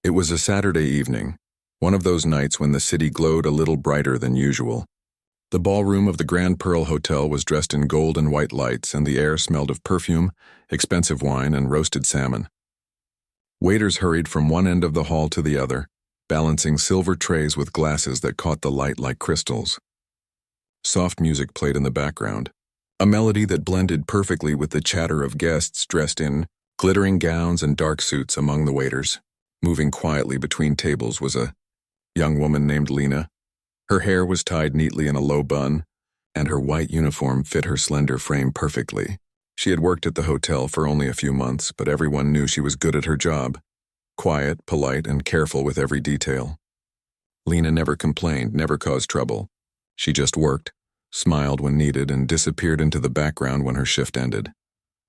It was a Saturday evening, one of those nights when the city glowed a little brighter than usual. The ballroom of the Grand Pearl Hotel was dressed in gold and white lights, and the air smelled of perfume, expensive wine, and roasted salmon. Waiters hurried from one end of the hall to the other, balancing silver trays with glasses that caught the light like crystals. Soft music played in the background, a melody that blended perfectly with the chatter of guests dressed in glittering gowns and dark suits among the waiters. Moving quietly between tables was a young woman named Lena. Her hair was tied neatly in a low bun, and her white uniform fit her slender frame perfectly. She had worked at the hotel for only a few months, but everyone knew she was good at her job. Quiet, polite, and careful with every detail. Lena never complained, never caused trouble. She just worked, smiled when needed, and disappeared into the background when her shift ended.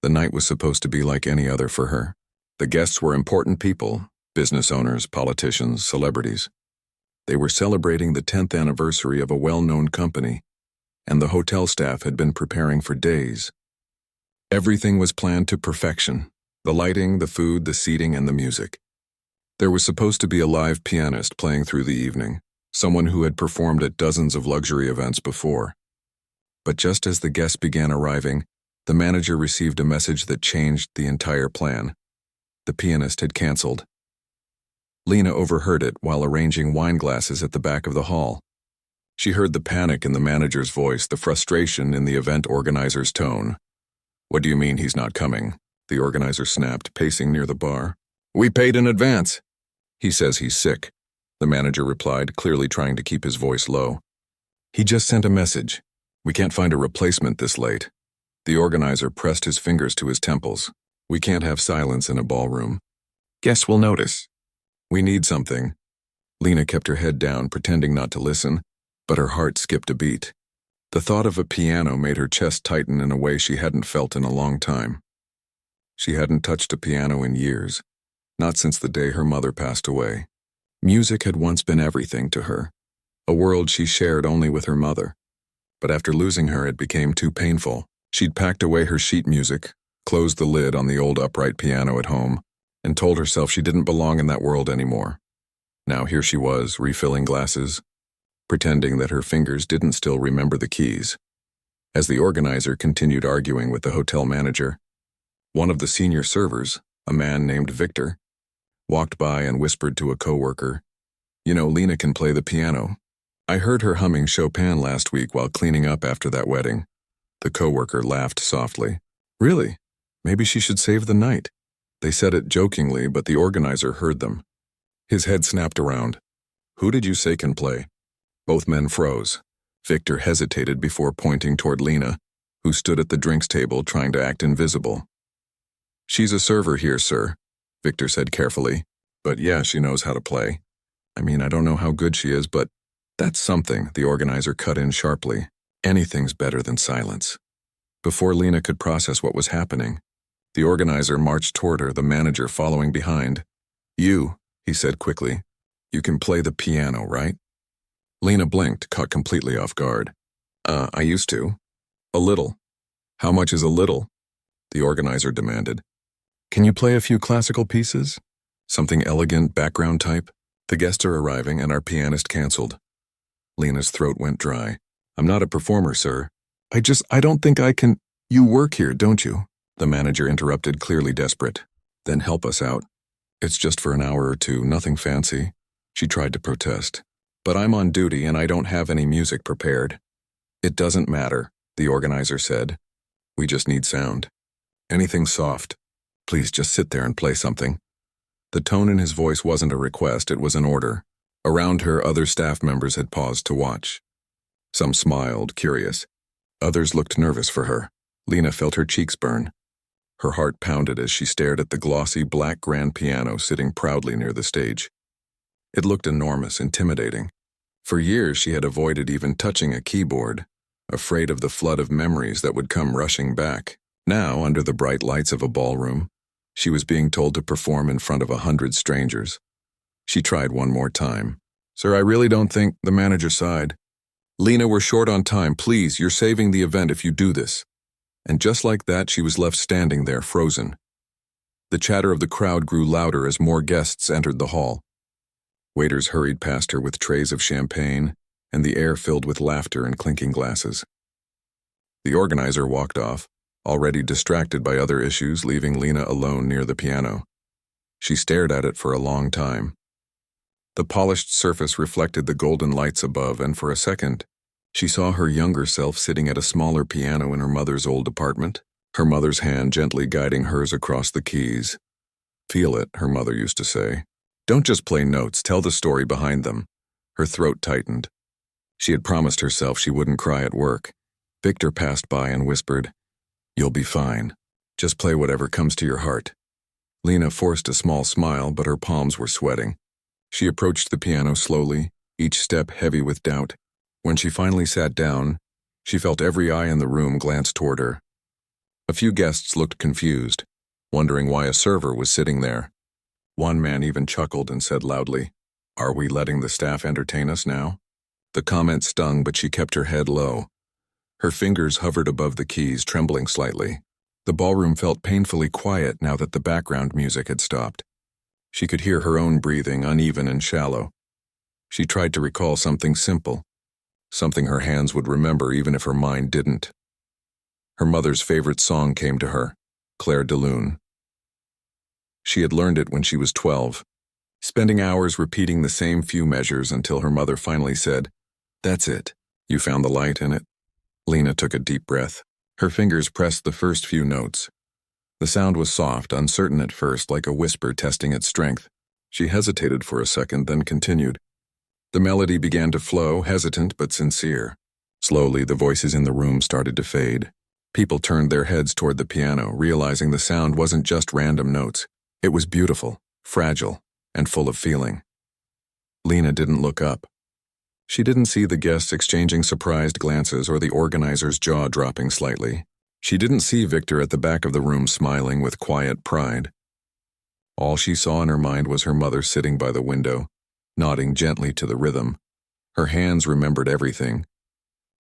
The night was supposed to be like any other for her. The guests were important people, business owners, politicians, celebrities. They were celebrating the 10th anniversary of a well-known company, and the hotel staff had been preparing for days. Everything was planned to perfection: the lighting, the food, the seating, and the music. There was supposed to be a live pianist playing through the evening, someone who had performed at dozens of luxury events before. But just as the guests began arriving, the manager received a message that changed the entire plan. The pianist had canceled. Lena overheard it while arranging wine glasses at the back of the hall. She heard the panic in the manager's voice, the frustration in the event organizer's tone. "What do you mean he's not coming?" the organizer snapped, pacing near the bar. "We paid in advance." "He says he's sick," the manager replied, clearly trying to keep his voice low. "He just sent a message. We can't find a replacement this late." The organizer pressed his fingers to his temples. "We can't have silence in a ballroom. Guests will notice. We need something." Lena kept her head down, pretending not to listen, but her heart skipped a beat. The thought of a piano made her chest tighten in a way she hadn't felt in a long time. She hadn't touched a piano in years, not since the day her mother passed away. Music had once been everything to her, a world she shared only with her mother. But after losing her, it became too painful. She'd packed away her sheet music, closed the lid on the old upright piano at home, and told herself she didn't belong in that world anymore. Now here she was, refilling glasses, pretending that her fingers didn't still remember the keys. As the organizer continued arguing with the hotel manager, one of the senior servers, a man named Victor, walked by and whispered to a coworker, "You know, Lena can play the piano. I heard her humming Chopin last week while cleaning up after that wedding." The coworker laughed softly. "Really? Maybe she should save the night." They said it jokingly, but the organizer heard them. His head snapped around. "Who did you say can play?" Both men froze. Victor hesitated before pointing toward Lena, who stood at the drinks table trying to act invisible. "She's a server here, sir," Victor said carefully. "But yeah, she knows how to play. I mean, I don't know how good she is, but that's something," the organizer cut in sharply. "Anything's better than silence." Before Lena could process what was happening, the organizer marched toward her, the manager following behind. "You," he said quickly, "you can play the piano, right?" Lena blinked, caught completely off guard. I used to. A little." "How much is a little?" the organizer demanded. "Can you play a few classical pieces? Something elegant, background type? The guests are arriving and our pianist canceled." Lena's throat went dry. "I'm not a performer, sir. I don't think I can—" "You work here, don't you?" the manager interrupted, clearly desperate. "Then help us out. It's just for an hour or two, nothing fancy." She tried to protest. "But I'm on duty and I don't have any music prepared." "It doesn't matter," the organizer said. "We just need sound. Anything soft. Please just sit there and play something." The tone in his voice wasn't a request, it was an order. Around her, other staff members had paused to watch. Some smiled, curious. Others looked nervous for her. Lena felt her cheeks burn. Her heart pounded as she stared at the glossy black grand piano sitting proudly near the stage. It looked enormous, intimidating. For years she had avoided even touching a keyboard, afraid of the flood of memories that would come rushing back. Now, under the bright lights of a ballroom, she was being told to perform in front of 100 strangers. She tried one more time. "Sir, I really don't think," the manager sighed. "Lena, we're short on time. Please, you're saving the event if you do this." And just like that, she was left standing there, frozen. The chatter of the crowd grew louder as more guests entered the hall. Waiters hurried past her with trays of champagne, and the air filled with laughter and clinking glasses. The organizer walked off, already distracted by other issues, leaving Lena alone near the piano. She stared at it for a long time. The polished surface reflected the golden lights above, and for a second, she saw her younger self sitting at a smaller piano in her mother's old apartment, her mother's hand gently guiding hers across the keys. "Feel it," her mother used to say. "Don't just play notes, tell the story behind them." Her throat tightened. She had promised herself she wouldn't cry at work. Victor passed by and whispered, "You'll be fine. Just play whatever comes to your heart." Lena forced a small smile, but her palms were sweating. She approached the piano slowly, each step heavy with doubt. When she finally sat down, she felt every eye in the room glance toward her. A few guests looked confused, wondering why a server was sitting there. One man even chuckled and said loudly, "Are we letting the staff entertain us now?" The comment stung, but she kept her head low. Her fingers hovered above the keys, trembling slightly. The ballroom felt painfully quiet now that the background music had stopped. She could hear her own breathing, uneven and shallow. She tried to recall something simple, something her hands would remember even if her mind didn't. Her mother's favorite song came to her, Claire de Lune. She had learned it when she was 12, spending hours repeating the same few measures until her mother finally said, "That's it. You found the light in it." Lena took a deep breath. Her fingers pressed the first few notes. The sound was soft, uncertain at first, like a whisper testing its strength. She hesitated for a second, then continued. The melody began to flow, hesitant but sincere. Slowly, the voices in the room started to fade. People turned their heads toward the piano, realizing the sound wasn't just random notes. It was beautiful, fragile, and full of feeling. Lena didn't look up. She didn't see the guests exchanging surprised glances or the organizer's jaw dropping slightly. She didn't see Victor at the back of the room smiling with quiet pride. All she saw in her mind was her mother sitting by the window, nodding gently to the rhythm. Her hands remembered everything.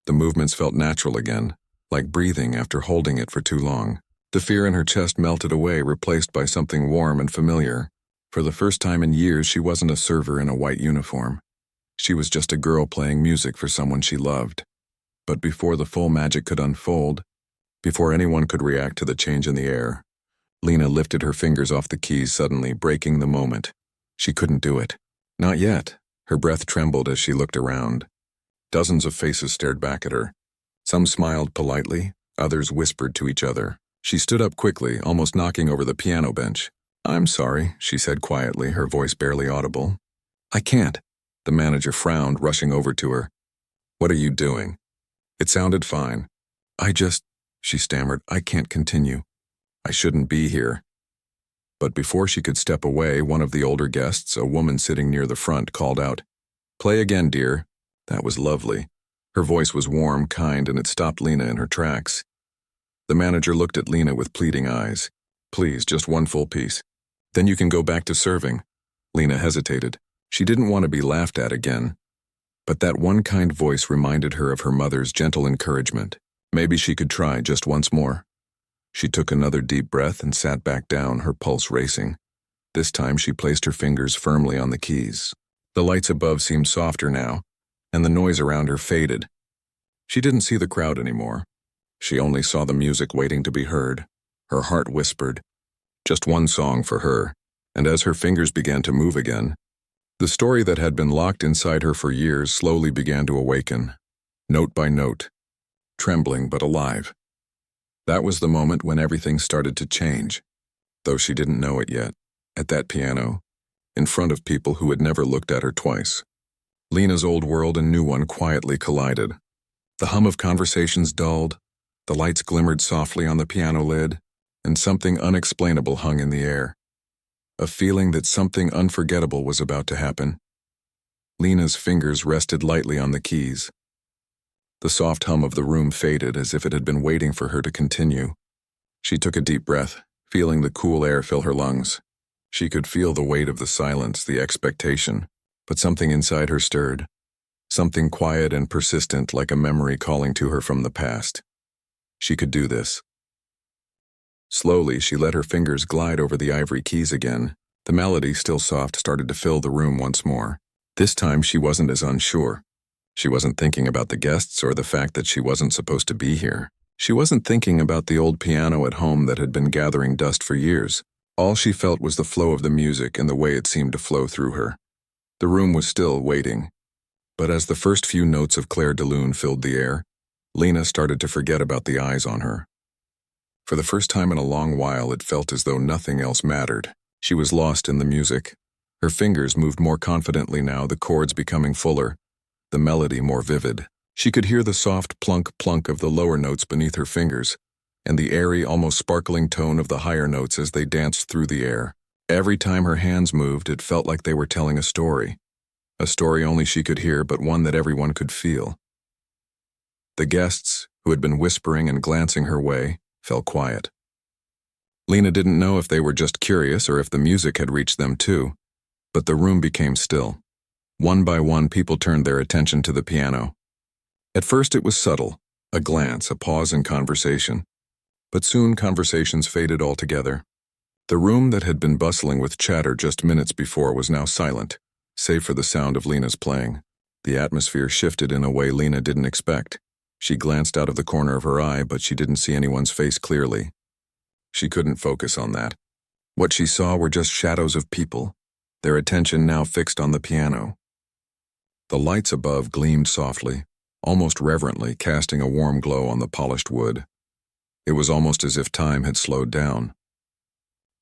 The movements felt natural again, like breathing after holding it for too long. The fear in her chest melted away, replaced by something warm and familiar. For the first time in years, she wasn't a server in a white uniform. She was just a girl playing music for someone she loved. But before the full magic could unfold, before anyone could react to the change in the air, Lena lifted her fingers off the keys, suddenly breaking the moment. She couldn't do it. Not yet. Her breath trembled as she looked around. Dozens of faces stared back at her. Some smiled politely, others whispered to each other. She stood up quickly, almost knocking over the piano bench. "I'm sorry," she said quietly, her voice barely audible. "I can't." The manager frowned, rushing over to her. "What are you doing?" It sounded fine. She stammered, "I can't continue. I shouldn't be here." But before she could step away, one of the older guests, a woman sitting near the front, called out, "Play again, dear." That was lovely. Her voice was warm, kind, and it stopped Lena in her tracks. The manager looked at Lena with pleading eyes. "Please, just one full piece. Then you can go back to serving." Lena hesitated. She didn't want to be laughed at again. But that one kind voice reminded her of her mother's gentle encouragement. Maybe she could try just once more. She took another deep breath and sat back down, her pulse racing. This time she placed her fingers firmly on the keys. The lights above seemed softer now, and the noise around her faded. She didn't see the crowd anymore. She only saw the music waiting to be heard. Her heart whispered, just one song for her, and as her fingers began to move again, the story that had been locked inside her for years slowly began to awaken, note by note, trembling but alive. That was the moment when everything started to change, though she didn't know it yet, at that piano, in front of people who had never looked at her twice. Lena's old world and new one quietly collided. The hum of conversations dulled, the lights glimmered softly on the piano lid, and something unexplainable hung in the air. A feeling that something unforgettable was about to happen. Lena's fingers rested lightly on the keys. The soft hum of the room faded as if it had been waiting for her to continue. She took a deep breath, feeling the cool air fill her lungs. She could feel the weight of the silence, the expectation, but something inside her stirred. Something quiet and persistent, like a memory calling to her from the past. She could do this. Slowly, she let her fingers glide over the ivory keys again. The melody, still soft, started to fill the room once more. This time she wasn't as unsure. She wasn't thinking about the guests or the fact that she wasn't supposed to be here. She wasn't thinking about the old piano at home that had been gathering dust for years. All she felt was the flow of the music and the way it seemed to flow through her. The room was still waiting. But as the first few notes of Claire de Lune filled the air, Lena started to forget about the eyes on her. For the first time in a long while, it felt as though nothing else mattered. She was lost in the music. Her fingers moved more confidently now, the chords becoming fuller, the melody more vivid. She could hear the soft plunk-plunk of the lower notes beneath her fingers, and the airy, almost sparkling tone of the higher notes as they danced through the air. Every time her hands moved, it felt like they were telling a story only she could hear, but one that everyone could feel. The guests, who had been whispering and glancing her way, fell quiet. Lena didn't know if they were just curious or if the music had reached them too, but the room became still. One by one, people turned their attention to the piano. At first it was subtle, a glance, a pause in conversation. But soon conversations faded altogether. The room that had been bustling with chatter just minutes before was now silent, save for the sound of Lena's playing. The atmosphere shifted in a way Lena didn't expect. She glanced out of the corner of her eye, but she didn't see anyone's face clearly. She couldn't focus on that. What she saw were just shadows of people, their attention now fixed on the piano. The lights above gleamed softly, almost reverently, casting a warm glow on the polished wood. It was almost as if time had slowed down.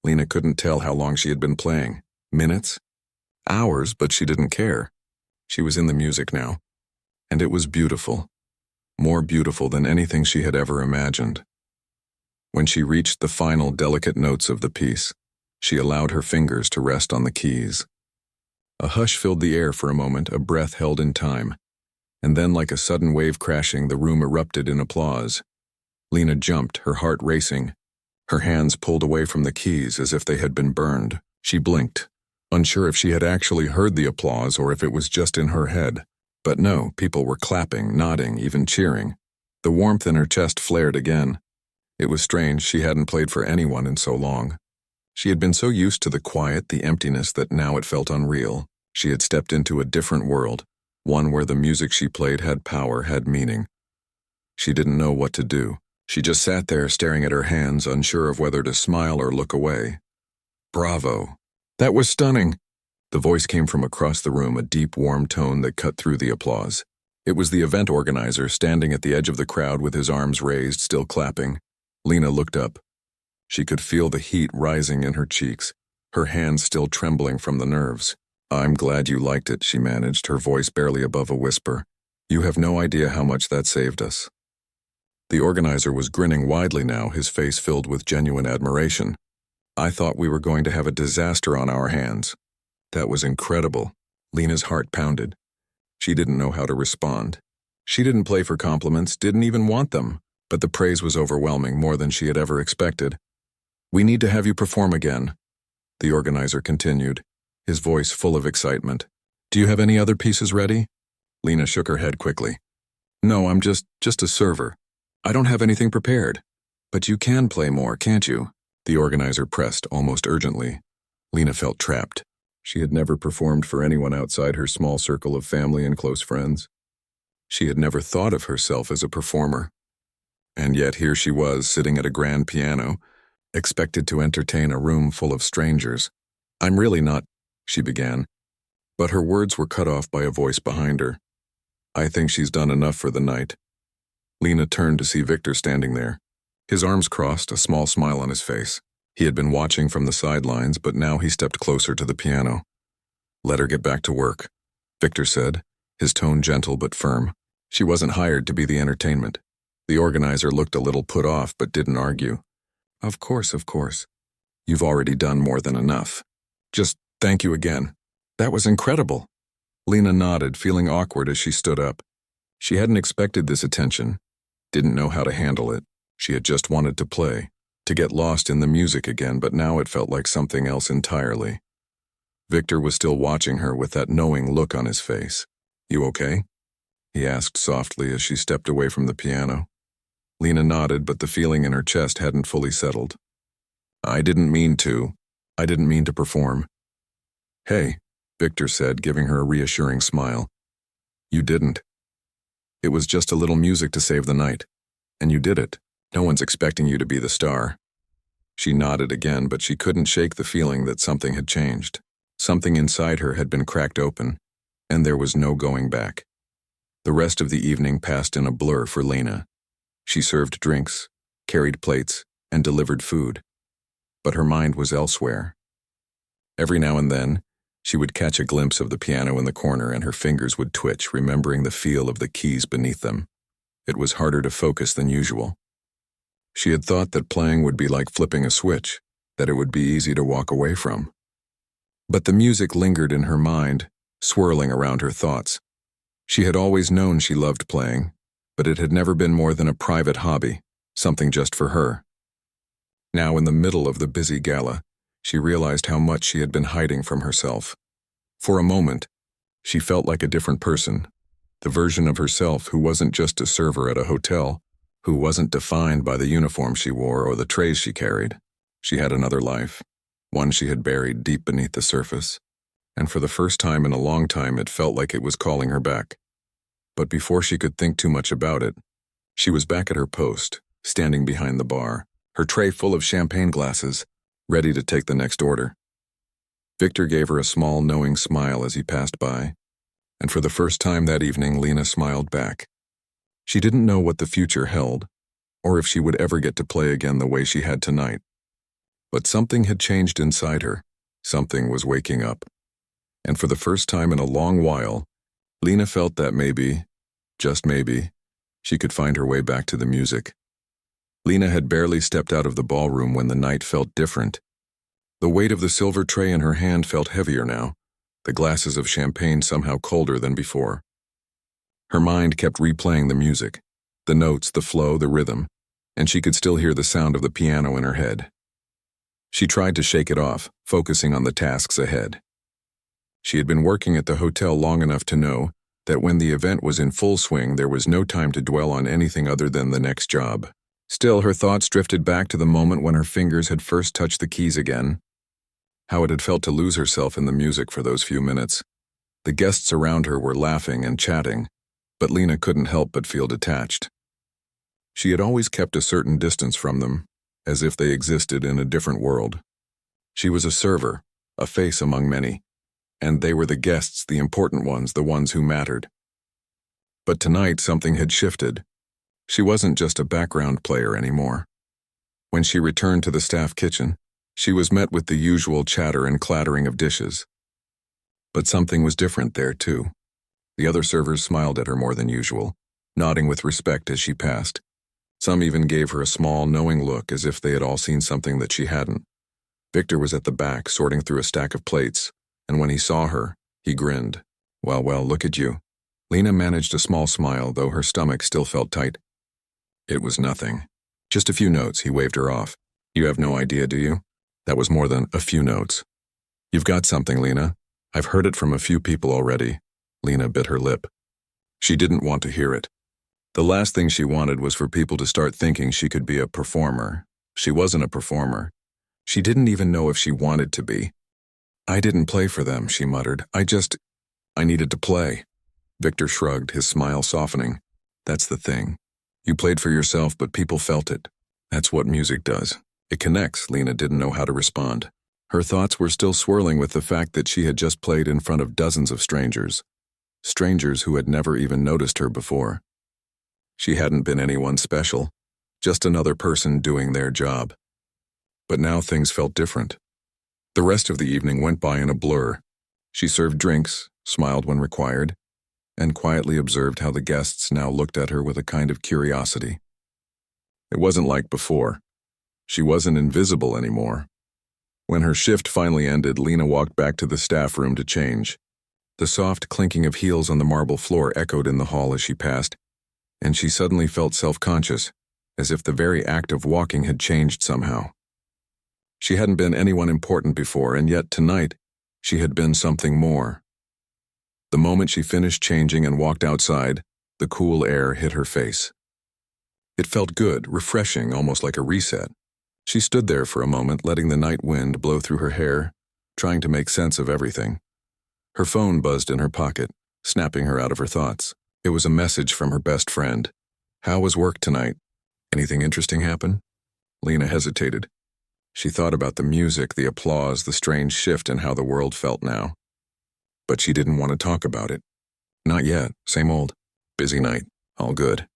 Lena couldn't tell how long she had been playing. Minutes? Hours, but she didn't care. She was in the music now, and it was beautiful. More beautiful than anything she had ever imagined. When she reached the final delicate notes of the piece, she allowed her fingers to rest on the keys. A hush filled the air for a moment, a breath held in time, and then like a sudden wave crashing, the room erupted in applause. Lena jumped, her heart racing. Her hands pulled away from the keys as if they had been burned. She blinked, unsure if she had actually heard the applause or if it was just in her head. But no, people were clapping, nodding, even cheering. The warmth in her chest flared again. It was strange, she hadn't played for anyone in so long. She had been so used to the quiet, the emptiness, that now it felt unreal. She had stepped into a different world, one where the music she played had power, had meaning. She didn't know what to do. She just sat there staring at her hands, unsure of whether to smile or look away. Bravo! That was stunning! The voice came from across the room, a deep, warm tone that cut through the applause. It was the event organizer, standing at the edge of the crowd with his arms raised, still clapping. Lena looked up. She could feel the heat rising in her cheeks, her hands still trembling from the nerves. "I'm glad you liked it," she managed, her voice barely above a whisper. "You have no idea how much that saved us." The organizer was grinning widely now, his face filled with genuine admiration. "I thought we were going to have a disaster on our hands." That was incredible. Lena's heart pounded. She didn't know how to respond. She didn't play for compliments, didn't even want them, but the praise was overwhelming, more than she had ever expected. "We need to have you perform again," the organizer continued, his voice full of excitement. "Do you have any other pieces ready?" Lena shook her head quickly. "No, I'm just a server. I don't have anything prepared." "But you can play more, can't you?" the organizer pressed almost urgently. Lena felt trapped. She had never performed for anyone outside her small circle of family and close friends. She had never thought of herself as a performer. And yet here she was, sitting at a grand piano, expected to entertain a room full of strangers. "I'm really not," she began, but her words were cut off by a voice behind her. "I think she's done enough for the night." Lena turned to see Victor standing there. His arms crossed, a small smile on his face. He had been watching from the sidelines, but now he stepped closer to the piano. "Let her get back to work," Victor said, his tone gentle but firm. She wasn't hired to be the entertainment. The organizer looked a little put off but didn't argue. Of course. You've already done more than enough. Just thank you again. That was incredible." Lena nodded, feeling awkward as she stood up. She hadn't expected this attention, didn't know how to handle it. She had just wanted to play, to get lost in the music again, but now it felt like something else entirely. Victor was still watching her with that knowing look on his face. "You okay?" he asked softly as she stepped away from the piano. Lena nodded, but the feeling in her chest hadn't fully settled. I didn't mean to perform." "Hey," Victor said, giving her a reassuring smile. You didn't. It was just a little music to save the night. And you did it. No one's expecting you to be the star. She nodded again, but she couldn't shake the feeling that something had changed. Something inside her had been cracked open, and there was no going back. The rest of the evening passed in a blur for Lena. She served drinks, carried plates, and delivered food. But her mind was elsewhere. Every now and then, she would catch a glimpse of the piano in the corner and her fingers would twitch, remembering the feel of the keys beneath them. It was harder to focus than usual. She had thought that playing would be like flipping a switch, that it would be easy to walk away from. But the music lingered in her mind, swirling around her thoughts. She had always known she loved playing, but it had never been more than a private hobby, something just for her. Now, in the middle of the busy gala, she realized how much she had been hiding from herself. For a moment, she felt like a different person, the version of herself who wasn't just a server at a hotel, who wasn't defined by the uniform she wore or the trays she carried. She had another life, one she had buried deep beneath the surface, and for the first time in a long time it felt like it was calling her back. But before she could think too much about it, she was back at her post, standing behind the bar, her tray full of champagne glasses, ready to take the next order. Victor gave her a small, knowing smile as he passed by, and for the first time that evening Lena smiled back. She didn't know what the future held, or if she would ever get to play again the way she had tonight. But something had changed inside her. Something was waking up. And for the first time in a long while, Lena felt that maybe, just maybe, she could find her way back to the music. Lena had barely stepped out of the ballroom when the night felt different. The weight of the silver tray in her hand felt heavier now, the glasses of champagne somehow colder than before. Her mind kept replaying the music, the notes, the flow, the rhythm, and she could still hear the sound of the piano in her head. She tried to shake it off, focusing on the tasks ahead. She had been working at the hotel long enough to know that when the event was in full swing, there was no time to dwell on anything other than the next job. Still, her thoughts drifted back to the moment when her fingers had first touched the keys again. How it had felt to lose herself in the music for those few minutes. The guests around her were laughing and chatting, but Lena couldn't help but feel detached. She had always kept a certain distance from them, as if they existed in a different world. She was a server, a face among many, and they were the guests, the important ones, the ones who mattered. But tonight something had shifted. She wasn't just a background player anymore. When she returned to the staff kitchen, she was met with the usual chatter and clattering of dishes. But something was different there, too. The other servers smiled at her more than usual, nodding with respect as she passed. Some even gave her a small, knowing look as if they had all seen something that she hadn't. Victor was at the back, sorting through a stack of plates, and when he saw her, he grinned. Well, look at you. Lena managed a small smile, though her stomach still felt tight. It was nothing. Just a few notes, he waved her off. You have no idea, do you? That was more than a few notes. You've got something, Lena. I've heard it from a few people already. Lena bit her lip. She didn't want to hear it. The last thing she wanted was for people to start thinking she could be a performer. She wasn't a performer. She didn't even know if she wanted to be. I didn't play for them, she muttered. I needed to play. Victor shrugged, his smile softening. That's the thing. You played for yourself, but people felt it. That's what music does. It connects. Lena didn't know how to respond. Her thoughts were still swirling with the fact that she had just played in front of dozens of strangers. Strangers who had never even noticed her before. She hadn't been anyone special, just another person doing their job. But now things felt different. The rest of the evening went by in a blur. She served drinks, smiled when required, and quietly observed how the guests now looked at her with a kind of curiosity. It wasn't like before. She wasn't invisible anymore. When her shift finally ended, Lena walked back to the staff room to change. The soft clinking of heels on the marble floor echoed in the hall as she passed, and she suddenly felt self-conscious, as if the very act of walking had changed somehow. She hadn't been anyone important before, and yet tonight, she had been something more. The moment she finished changing and walked outside, the cool air hit her face. It felt good, refreshing, almost like a reset. She stood there for a moment, letting the night wind blow through her hair, trying to make sense of everything. Her phone buzzed in her pocket, snapping her out of her thoughts. It was a message from her best friend. "How was work tonight? Anything interesting happen?" Lena hesitated. She thought about the music, the applause, the strange shift in how the world felt now. But she didn't want to talk about it. "Not yet. Same old. Busy night. All good."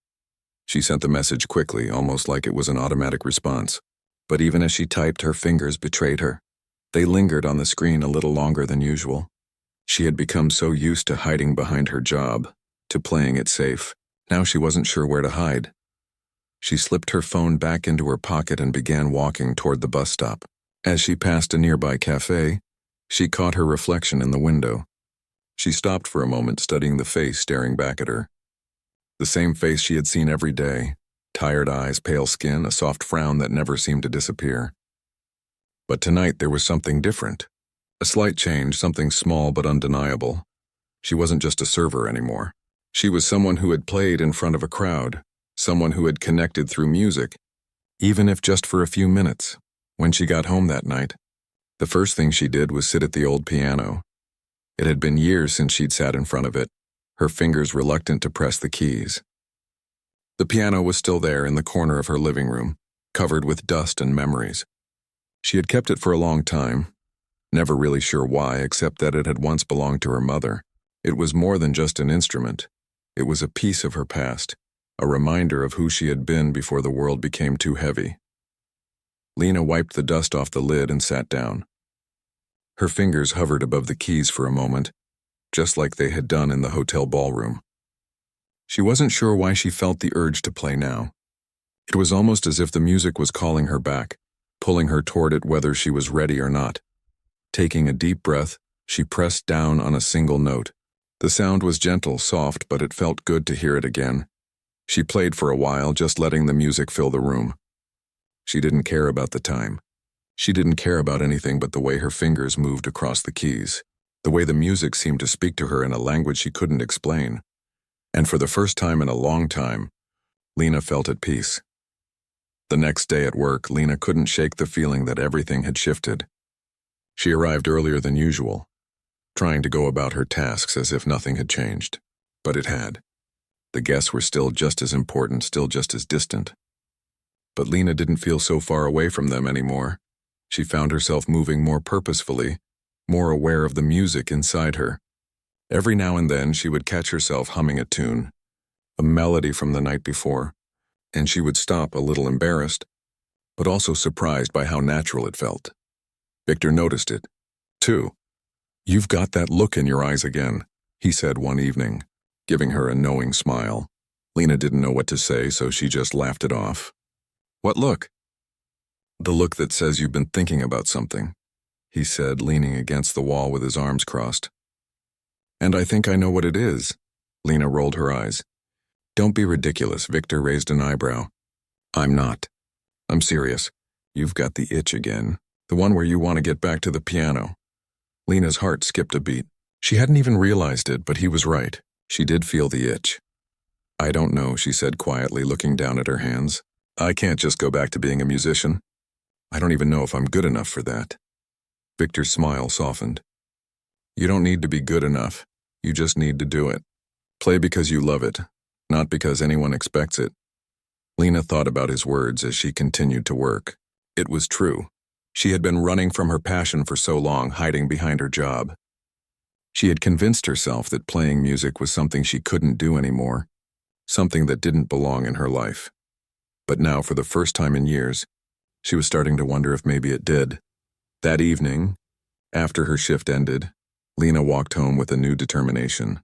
She sent the message quickly, almost like it was an automatic response. But even as she typed, her fingers betrayed her. They lingered on the screen a little longer than usual. She had become so used to hiding behind her job, to playing it safe. Now she wasn't sure where to hide. She slipped her phone back into her pocket and began walking toward the bus stop. As she passed a nearby cafe, she caught her reflection in the window. She stopped for a moment, studying the face staring back at her. The same face she had seen every day. Tired eyes, pale skin, a soft frown that never seemed to disappear. But tonight there was something different. A slight change, something small but undeniable. She wasn't just a server anymore. She was someone who had played in front of a crowd, someone who had connected through music, even if just for a few minutes. When she got home that night, the first thing she did was sit at the old piano. It had been years since she'd sat in front of it, her fingers reluctant to press the keys. The piano was still there in the corner of her living room, covered with dust and memories. She had kept it for a long time, never really sure why, except that it had once belonged to her mother. It was more than just an instrument. It was a piece of her past, a reminder of who she had been before the world became too heavy. Lena wiped the dust off the lid and sat down. Her fingers hovered above the keys for a moment, just like they had done in the hotel ballroom. She wasn't sure why she felt the urge to play now. It was almost as if the music was calling her back, pulling her toward it whether she was ready or not. Taking a deep breath, she pressed down on a single note. The sound was gentle, soft, but it felt good to hear it again. She played for a while, just letting the music fill the room. She didn't care about the time. She didn't care about anything but the way her fingers moved across the keys, the way the music seemed to speak to her in a language she couldn't explain. And for the first time in a long time, Lena felt at peace. The next day at work, Lena couldn't shake the feeling that everything had shifted. She arrived earlier than usual, trying to go about her tasks as if nothing had changed. But it had. The guests were still just as important, still just as distant. But Lena didn't feel so far away from them anymore. She found herself moving more purposefully, more aware of the music inside her. Every now and then she would catch herself humming a tune, a melody from the night before, and she would stop a little embarrassed, but also surprised by how natural it felt. Victor noticed it, too. "You've got that look in your eyes again," he said one evening, giving her a knowing smile. Lena didn't know what to say, so she just laughed it off. "What look?" "The look that says you've been thinking about something," he said, leaning against the wall with his arms crossed. "And I think I know what it is." Lena rolled her eyes. "Don't be ridiculous," Victor raised an eyebrow. "I'm not. I'm serious. You've got the itch again, the one where you want to get back to the piano." Lena's heart skipped a beat. She hadn't even realized it, but he was right. She did feel the itch. "I don't know," she said quietly, looking down at her hands. "I can't just go back to being a musician. I don't even know if I'm good enough for that." Victor's smile softened. "You don't need to be good enough. You just need to do it. Play because you love it, not because anyone expects it." Lena thought about his words as she continued to work. It was true. She had been running from her passion for so long, hiding behind her job. She had convinced herself that playing music was something she couldn't do anymore, something that didn't belong in her life. But now, for the first time in years, she was starting to wonder if maybe it did. That evening, after her shift ended, Lena walked home with a new determination.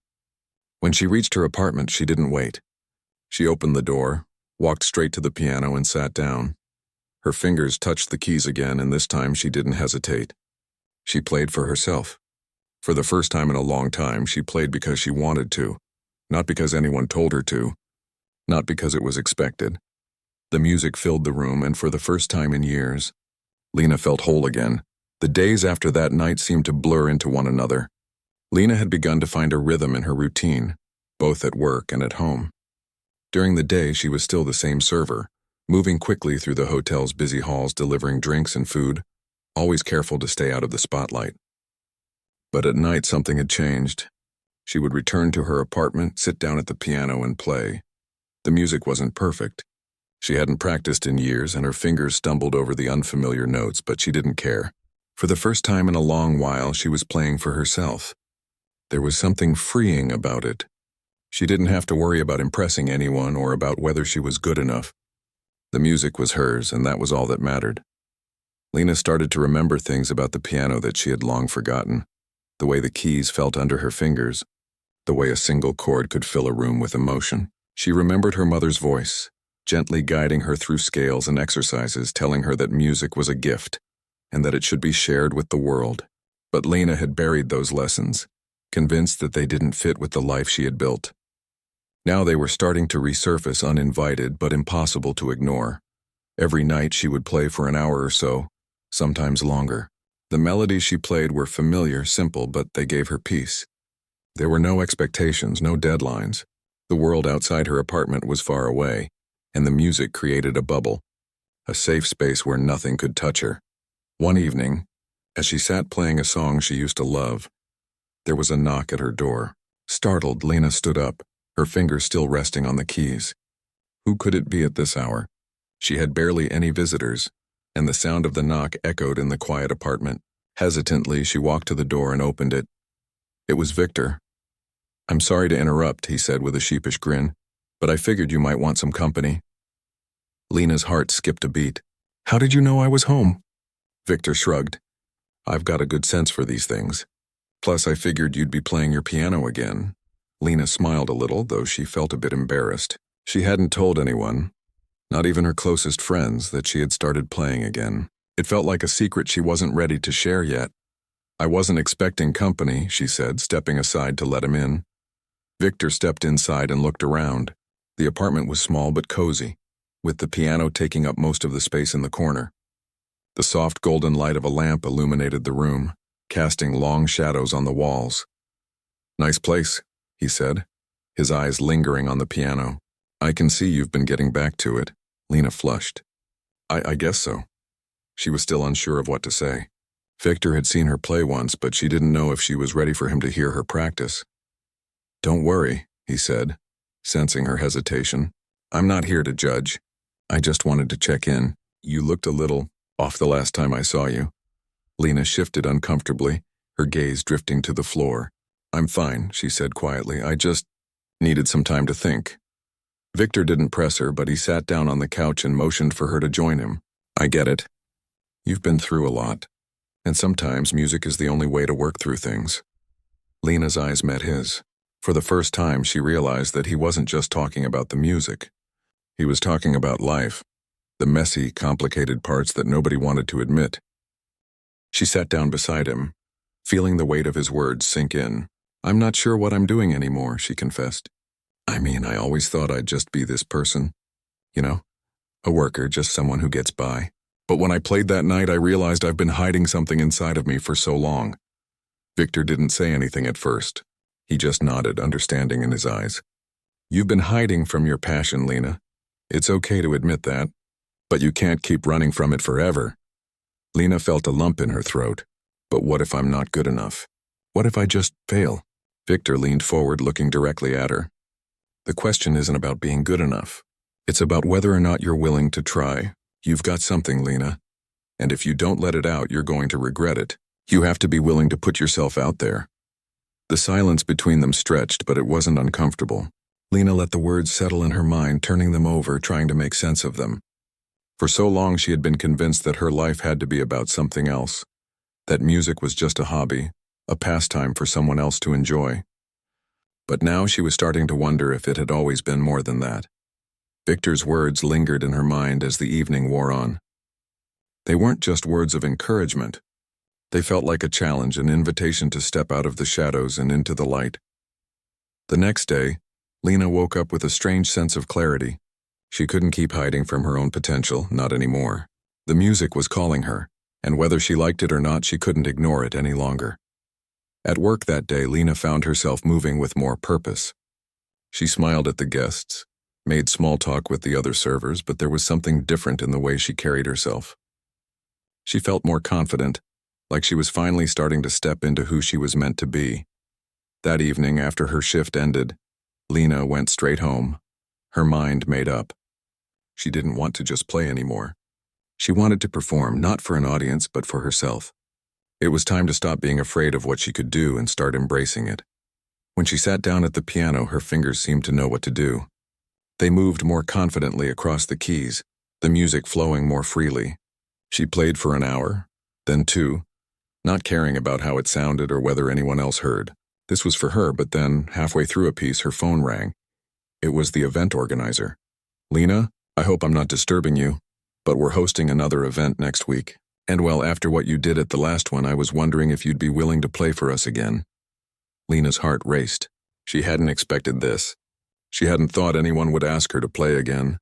When she reached her apartment, she didn't wait. She opened the door, walked straight to the piano, and sat down. Her fingers touched the keys again, and this time she didn't hesitate. She played for herself. For the first time in a long time, she played because she wanted to, not because anyone told her to, not because it was expected. The music filled the room, and for the first time in years, Lena felt whole again. The days after that night seemed to blur into one another. Lena had begun to find a rhythm in her routine, both at work and at home. During the day, she was still the same server, moving quickly through the hotel's busy halls, delivering drinks and food, always careful to stay out of the spotlight. But at night something had changed. She would return to her apartment, sit down at the piano and play. The music wasn't perfect. She hadn't practiced in years and her fingers stumbled over the unfamiliar notes, but she didn't care. For the first time in a long while, she was playing for herself. There was something freeing about it. She didn't have to worry about impressing anyone or about whether she was good enough. The music was hers, and that was all that mattered. Lena started to remember things about the piano that she had long forgotten. The way the keys felt under her fingers. The way a single chord could fill a room with emotion. She remembered her mother's voice, gently guiding her through scales and exercises, telling her that music was a gift, and that it should be shared with the world. But Lena had buried those lessons, convinced that they didn't fit with the life she had built. Now they were starting to resurface uninvited but impossible to ignore. Every night she would play for an hour or so, sometimes longer. The melodies she played were familiar, simple, but they gave her peace. There were no expectations, no deadlines. The world outside her apartment was far away, and the music created a bubble, a safe space where nothing could touch her. One evening, as she sat playing a song she used to love, there was a knock at her door. Startled, Lena stood up, her fingers still resting on the keys. Who could it be at this hour? She had barely any visitors, and the sound of the knock echoed in the quiet apartment. Hesitantly, she walked to the door and opened it. It was Victor. "I'm sorry to interrupt," he said with a sheepish grin, "but I figured you might want some company." Lena's heart skipped a beat. "How did you know I was home?" Victor shrugged. "I've got a good sense for these things. Plus, I figured you'd be playing your piano again." Lena smiled a little, though she felt a bit embarrassed. She hadn't told anyone, not even her closest friends, that she had started playing again. It felt like a secret she wasn't ready to share yet. "I wasn't expecting company," she said, stepping aside to let him in. Victor stepped inside and looked around. The apartment was small but cozy, with the piano taking up most of the space in the corner. The soft golden light of a lamp illuminated the room, casting long shadows on the walls. "Nice place," he said, his eyes lingering on the piano. "I can see you've been getting back to it." Lena flushed. I guess so." She was still unsure of what to say. Victor had seen her play once, but she didn't know if she was ready for him to hear her practice. "Don't worry," he said, sensing her hesitation. "I'm not here to judge. I just wanted to check in. You looked a little off the last time I saw you." Lena shifted uncomfortably, her gaze drifting to the floor. "I'm fine," she said quietly. "I just needed some time to think." Victor didn't press her, but he sat down on the couch and motioned for her to join him. "I get it. You've been through a lot, and sometimes music is the only way to work through things." Lena's eyes met his. For the first time, she realized that he wasn't just talking about the music. He was talking about life, the messy, complicated parts that nobody wanted to admit. She sat down beside him, feeling the weight of his words sink in. "I'm not sure what I'm doing anymore," she confessed. I always thought I'd just be this person. You know, a worker, just someone who gets by. But when I played that night, I realized I've been hiding something inside of me for so long." Victor didn't say anything at first. He just nodded, understanding in his eyes. "You've been hiding from your passion, Lena. It's okay to admit that. But you can't keep running from it forever." Lena felt a lump in her throat. "But what if I'm not good enough? What if I just fail?" Victor leaned forward, looking directly at her. "The question isn't about being good enough. It's about whether or not you're willing to try. You've got something, Lena. And if you don't let it out, you're going to regret it. You have to be willing to put yourself out there." The silence between them stretched, but it wasn't uncomfortable. Lena let the words settle in her mind, turning them over, trying to make sense of them. For so long she had been convinced that her life had to be about something else, that music was just a hobby, a pastime for someone else to enjoy. But now she was starting to wonder if it had always been more than that. Victor's words lingered in her mind as the evening wore on. They weren't just words of encouragement. They felt like a challenge, an invitation to step out of the shadows and into the light. The next day, Lena woke up with a strange sense of clarity. She couldn't keep hiding from her own potential, not anymore. The music was calling her, and whether she liked it or not, she couldn't ignore it any longer. At work that day, Lena found herself moving with more purpose. She smiled at the guests, made small talk with the other servers, but there was something different in the way she carried herself. She felt more confident, like she was finally starting to step into who she was meant to be. That evening, after her shift ended, Lena went straight home, her mind made up. She didn't want to just play anymore. She wanted to perform, not for an audience, but for herself. It was time to stop being afraid of what she could do and start embracing it. When she sat down at the piano, her fingers seemed to know what to do. They moved more confidently across the keys, the music flowing more freely. She played for an hour, then 2, not caring about how it sounded or whether anyone else heard. This was for her, but then, halfway through a piece, her phone rang. It was the event organizer. "Lena, I hope I'm not disturbing you, but we're hosting another event next week. And well, after what you did at the last one, I was wondering if you'd be willing to play for us again." Lena's heart raced. She hadn't expected this. She hadn't thought anyone would ask her to play again.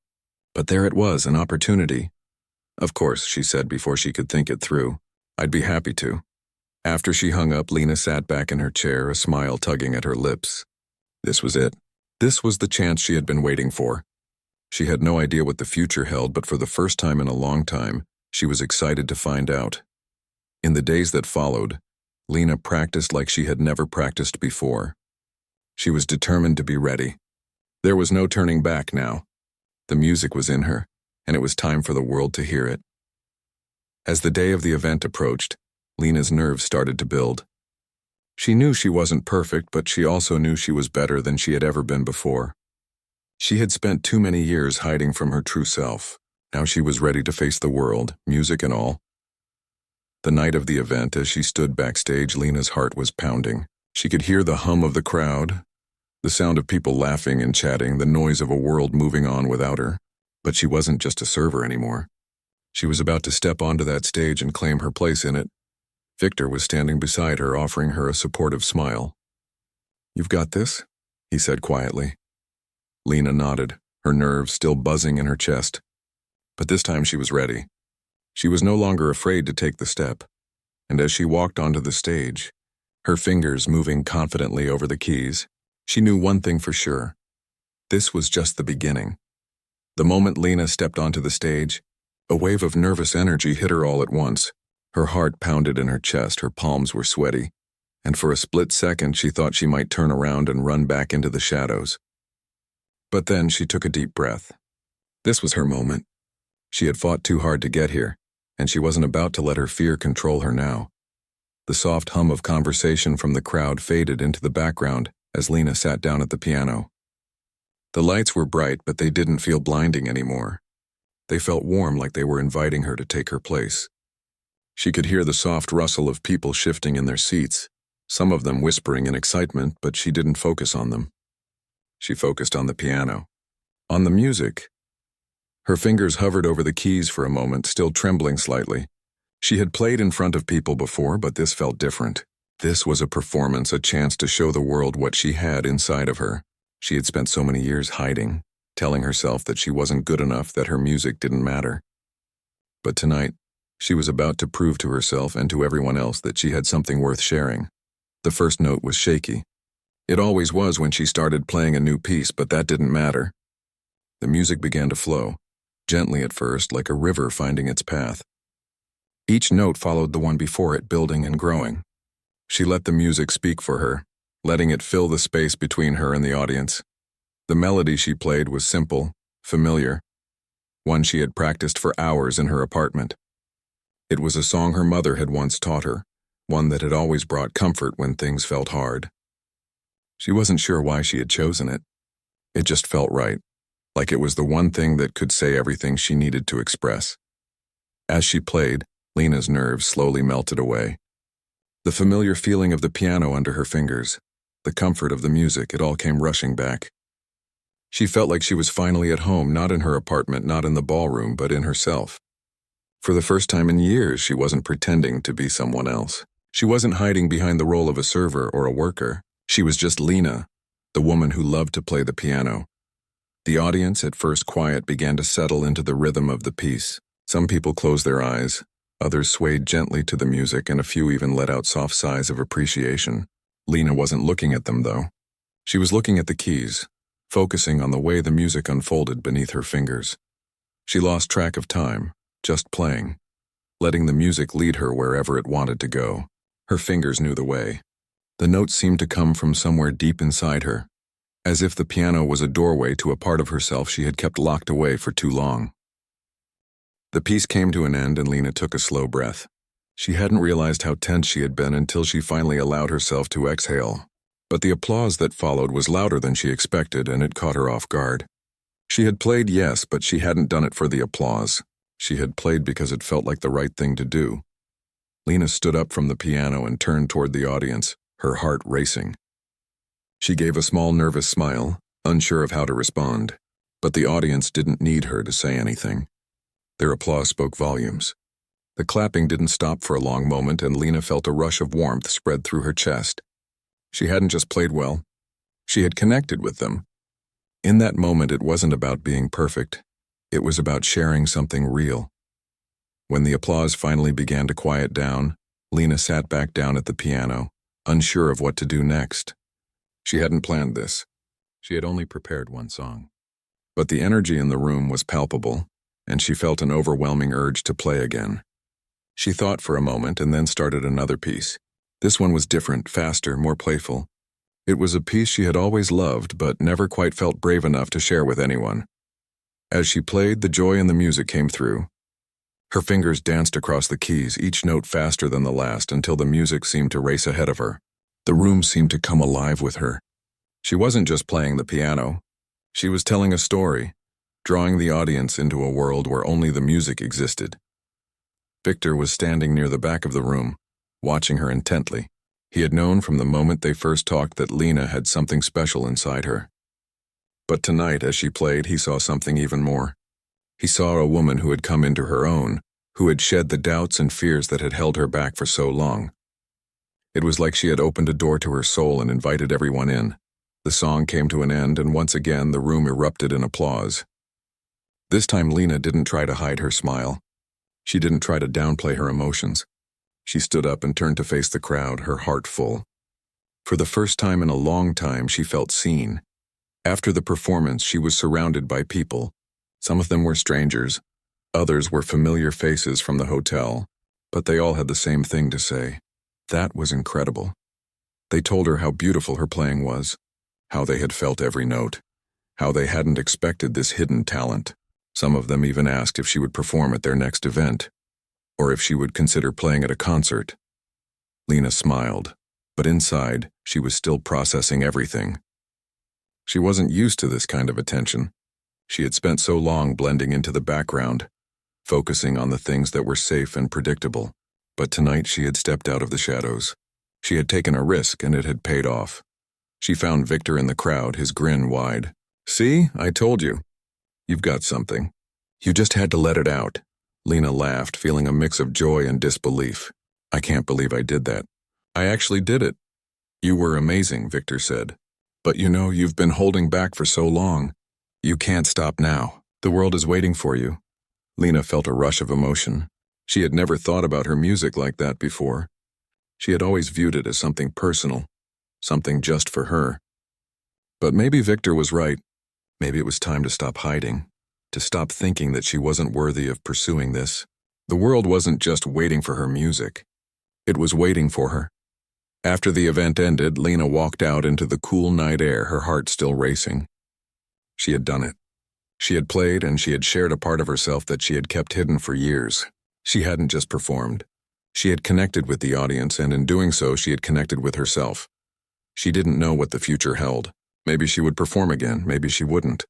But there it was, an opportunity. "Of course," she said before she could think it through. "I'd be happy to." After she hung up, Lena sat back in her chair, a smile tugging at her lips. This was it. This was the chance she had been waiting for. She had no idea what the future held, but for the first time in a long time, she was excited to find out. In the days that followed, Lena practiced like she had never practiced before. She was determined to be ready. There was no turning back now. The music was in her, and it was time for the world to hear it. As the day of the event approached, Lena's nerves started to build. She knew she wasn't perfect, but she also knew she was better than she had ever been before. She had spent too many years hiding from her true self. Now she was ready to face the world, music and all. The night of the event, as she stood backstage, Lena's heart was pounding. She could hear the hum of the crowd, the sound of people laughing and chatting, the noise of a world moving on without her. But she wasn't just a server anymore. She was about to step onto that stage and claim her place in it. Victor was standing beside her, offering her a supportive smile. "You've got this?" he said quietly. Lena nodded, her nerves still buzzing in her chest. But this time she was ready. She was no longer afraid to take the step, and as she walked onto the stage, her fingers moving confidently over the keys, she knew one thing for sure. This was just the beginning. The moment Lena stepped onto the stage, a wave of nervous energy hit her all at once. Her heart pounded in her chest, her palms were sweaty, and for a split second she thought she might turn around and run back into the shadows. But then she took a deep breath. This was her moment. She had fought too hard to get here, and she wasn't about to let her fear control her now. The soft hum of conversation from the crowd faded into the background as Lena sat down at the piano. The lights were bright, but they didn't feel blinding anymore. They felt warm, like they were inviting her to take her place. She could hear the soft rustle of people shifting in their seats, some of them whispering in excitement, but she didn't focus on them. She focused on the piano, on the music. Her fingers hovered over the keys for a moment, still trembling slightly. She had played in front of people before, but this felt different. This was a performance, a chance to show the world what she had inside of her. She had spent so many years hiding, telling herself that she wasn't good enough, that her music didn't matter. But tonight, she was about to prove to herself and to everyone else that she had something worth sharing. The first note was shaky. It always was when she started playing a new piece, but that didn't matter. The music began to flow, gently at first, like a river finding its path. Each note followed the one before it, building and growing. She let the music speak for her, letting it fill the space between her and the audience. The melody she played was simple, familiar, one she had practiced for hours in her apartment. It was a song her mother had once taught her, one that had always brought comfort when things felt hard. She wasn't sure why she had chosen it. It just felt right, like it was the one thing that could say everything she needed to express. As she played, Lena's nerves slowly melted away. The familiar feeling of the piano under her fingers, the comfort of the music, it all came rushing back. She felt like she was finally at home, not in her apartment, not in the ballroom, but in herself. For the first time in years, she wasn't pretending to be someone else. She wasn't hiding behind the role of a server or a worker. She was just Lena, the woman who loved to play the piano. The audience, at first quiet, began to settle into the rhythm of the piece. Some people closed their eyes, others swayed gently to the music, and a few even let out soft sighs of appreciation. Lena wasn't looking at them, though. She was looking at the keys, focusing on the way the music unfolded beneath her fingers. She lost track of time, just playing, letting the music lead her wherever it wanted to go. Her fingers knew the way. The notes seemed to come from somewhere deep inside her, as if the piano was a doorway to a part of herself she had kept locked away for too long. The piece came to an end and Lena took a slow breath. She hadn't realized how tense she had been until she finally allowed herself to exhale. But the applause that followed was louder than she expected, and it caught her off guard. She had played, yes, but she hadn't done it for the applause. She had played because it felt like the right thing to do. Lena stood up from the piano and turned toward the audience, her heart racing. She gave a small nervous smile, unsure of how to respond, but the audience didn't need her to say anything. Their applause spoke volumes. The clapping didn't stop for a long moment, and Lena felt a rush of warmth spread through her chest. She hadn't just played well. She had connected with them. In that moment, it wasn't about being perfect. It was about sharing something real. When the applause finally began to quiet down, Lena sat back down at the piano, unsure of what to do next. She hadn't planned this. She had only prepared one song. But the energy in the room was palpable, and she felt an overwhelming urge to play again. She thought for a moment and then started another piece. This one was different, faster, more playful. It was a piece she had always loved but never quite felt brave enough to share with anyone. As she played, the joy in the music came through. Her fingers danced across the keys, each note faster than the last, until the music seemed to race ahead of her. The room seemed to come alive with her. She wasn't just playing the piano. She was telling a story, drawing the audience into a world where only the music existed. Victor was standing near the back of the room, watching her intently. He had known from the moment they first talked that Lena had something special inside her. But tonight, as she played, he saw something even more. He saw a woman who had come into her own, who had shed the doubts and fears that had held her back for so long. It was like she had opened a door to her soul and invited everyone in. The song came to an end, and once again the room erupted in applause. This time Lena didn't try to hide her smile. She didn't try to downplay her emotions. She stood up and turned to face the crowd, her heart full. For the first time in a long time, she felt seen. After the performance, she was surrounded by people. Some of them were strangers. Others were familiar faces from the hotel. But they all had the same thing to say. That was incredible. They told her how beautiful her playing was, how they had felt every note, how they hadn't expected this hidden talent. Some of them even asked if she would perform at their next event, or if she would consider playing at a concert. Lena smiled, but inside, she was still processing everything. She wasn't used to this kind of attention. She had spent so long blending into the background, focusing on the things that were safe and predictable. But tonight she had stepped out of the shadows. She had taken a risk, and it had paid off. She found Victor in the crowd, his grin wide. "See, I told you. You've got something. You just had to let it out." Lena laughed, feeling a mix of joy and disbelief. "I can't believe I did that." "I actually did it." "You were amazing," Victor said. "But you know, you've been holding back for so long. You can't stop now. The world is waiting for you." Lena felt a rush of emotion. She had never thought about her music like that before. She had always viewed it as something personal, something just for her. But maybe Victor was right. Maybe it was time to stop hiding, to stop thinking that she wasn't worthy of pursuing this. The world wasn't just waiting for her music. It was waiting for her. After the event ended, Lena walked out into the cool night air, her heart still racing. She had done it. She had played, and she had shared a part of herself that she had kept hidden for years. She hadn't just performed. She had connected with the audience, and in doing so, she had connected with herself. She didn't know what the future held. Maybe she would perform again, maybe she wouldn't.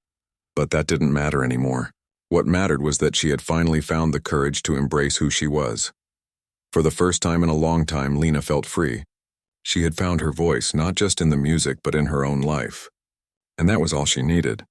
But that didn't matter anymore. What mattered was that she had finally found the courage to embrace who she was. For the first time in a long time, Lena felt free. She had found her voice, not just in the music, but in her own life. And that was all she needed.